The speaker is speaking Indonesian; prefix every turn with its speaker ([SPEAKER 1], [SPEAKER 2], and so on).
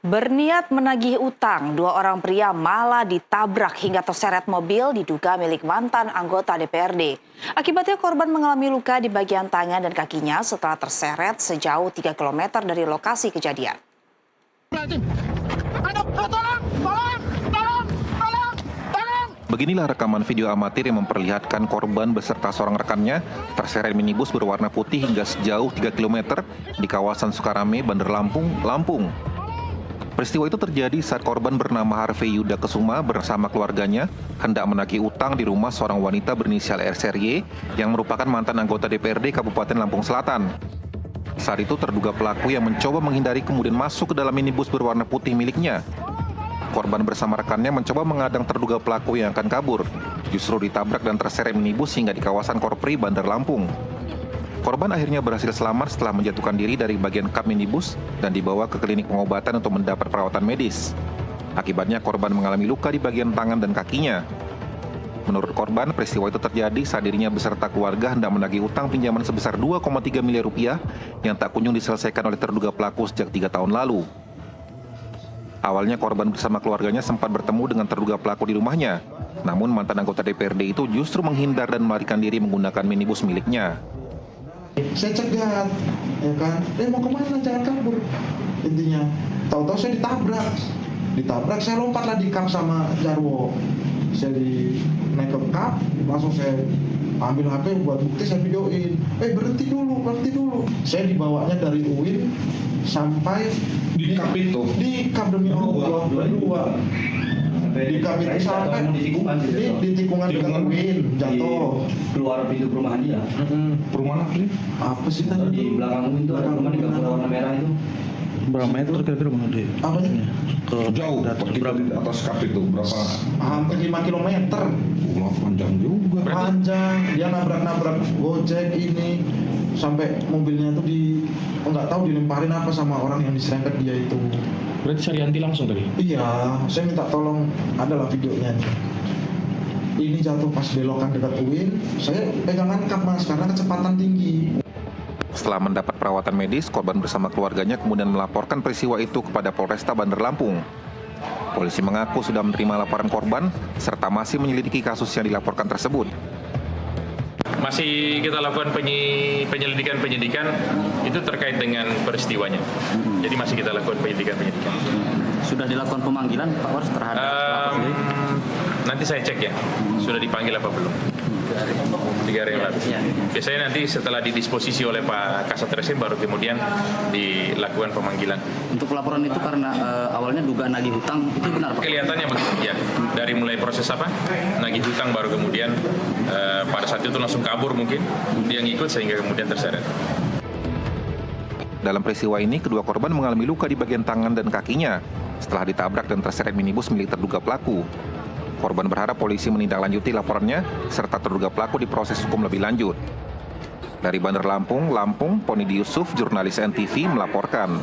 [SPEAKER 1] Berniat menagih utang, dua orang pria malah ditabrak hingga terseret mobil diduga milik mantan anggota DPRD. Akibatnya korban mengalami luka di bagian tangan dan kakinya setelah terseret sejauh 3 km dari lokasi kejadian.
[SPEAKER 2] Beginilah rekaman video amatir yang memperlihatkan korban beserta seorang rekannya terseret minibus berwarna putih hingga sejauh 3 km di kawasan Sukarame, Bandar Lampung, Lampung. Peristiwa itu terjadi saat korban bernama Harvey Yuda Kesuma bersama keluarganya hendak menagih utang di rumah seorang wanita berinisial RSRY yang merupakan mantan anggota DPRD Kabupaten Lampung Selatan. Saat itu terduga pelaku yang mencoba menghindari kemudian masuk ke dalam minibus berwarna putih miliknya. Korban bersama rekannya mencoba mengadang terduga pelaku yang akan kabur. Justru ditabrak dan terseret minibus hingga di kawasan Korpri, Bandar Lampung. Korban akhirnya berhasil selamat setelah menjatuhkan diri dari bagian kap minibus dan dibawa ke klinik pengobatan untuk mendapat perawatan medis. Akibatnya korban mengalami luka di bagian tangan dan kakinya. Menurut korban, peristiwa itu terjadi saat dirinya beserta keluarga hendak menagih utang pinjaman sebesar 2,3 miliar rupiah yang tak kunjung diselesaikan oleh terduga pelaku sejak 3 tahun lalu. Awalnya korban bersama keluarganya sempat bertemu dengan terduga pelaku di rumahnya. Namun mantan anggota DPRD itu justru menghindar dan melarikan diri menggunakan minibus miliknya.
[SPEAKER 3] Saya cegat, ya kan? Mau kemana? Jangan kabur. Intinya, tahu-tahu saya ditabrak. Saya lompatlah di kap sama Jarwo. Saya naik ke kap, langsung saya ambil HP buat bukti, saya videoin. Berhenti dulu. Saya dibawanya dari UIN sampai
[SPEAKER 4] di kap itu.
[SPEAKER 3] Di kap demi Allah, dua. Di kap itu sampai di tikungan dengan UIN jatuh.
[SPEAKER 5] Keluar pintu perumahan dia.
[SPEAKER 4] Perumahan apa sih?
[SPEAKER 3] Apa sih tadi?
[SPEAKER 5] Di belakang itu ada rumah di kampung warna merah itu.
[SPEAKER 6] Berapa meter kira-kira Bang Ade?
[SPEAKER 3] Apa sih?
[SPEAKER 4] Jauh, kita di atas kap itu berapa?
[SPEAKER 3] Hampir 5 km.
[SPEAKER 4] Panjang juga.
[SPEAKER 3] Panjang, dia nabrak Gojek ini sampai mobilnya tuh nggak tahu dilemparin apa sama orang yang diserempet dia itu.
[SPEAKER 6] Berarti Saryanti langsung tadi?
[SPEAKER 3] Iya, saya minta tolong, adalah videonya. Ini jatuh pas belokan dekat UIN, saya pegangan kap mas karena kecepatan tinggi.
[SPEAKER 2] Setelah mendapat perawatan medis, korban bersama keluarganya kemudian melaporkan peristiwa itu kepada Polresta Bandar Lampung. Polisi mengaku sudah menerima laporan korban serta masih menyelidiki kasus yang dilaporkan tersebut.
[SPEAKER 7] Masih kita lakukan penyelidikan itu terkait dengan peristiwanya. Jadi masih kita lakukan penyelidikan.
[SPEAKER 5] Sudah dilakukan pemanggilan Pak Wars terhadap pelaku sendiri?
[SPEAKER 7] Nanti saya cek ya, sudah dipanggil apa belum? 3 hari yang lalu. Biasanya nanti setelah didisposisi oleh Pak Kasat Reskrim baru kemudian dilakukan pemanggilan.
[SPEAKER 5] Untuk laporan itu karena awalnya dugaan nagih hutang, itu benar Pak?
[SPEAKER 7] Kelihatannya begitu ya. Dari mulai proses nagih hutang baru kemudian pada saat itu langsung kabur mungkin. Dia ngikut sehingga kemudian terseret.
[SPEAKER 2] Dalam peristiwa ini, kedua korban mengalami luka di bagian tangan dan kakinya setelah ditabrak dan terseret minibus milik terduga pelaku. Korban berharap polisi menindaklanjuti laporannya serta terduga pelaku diproses hukum lebih lanjut. Dari Bandar Lampung, Ponidy Yusuf, jurnalis NTV melaporkan.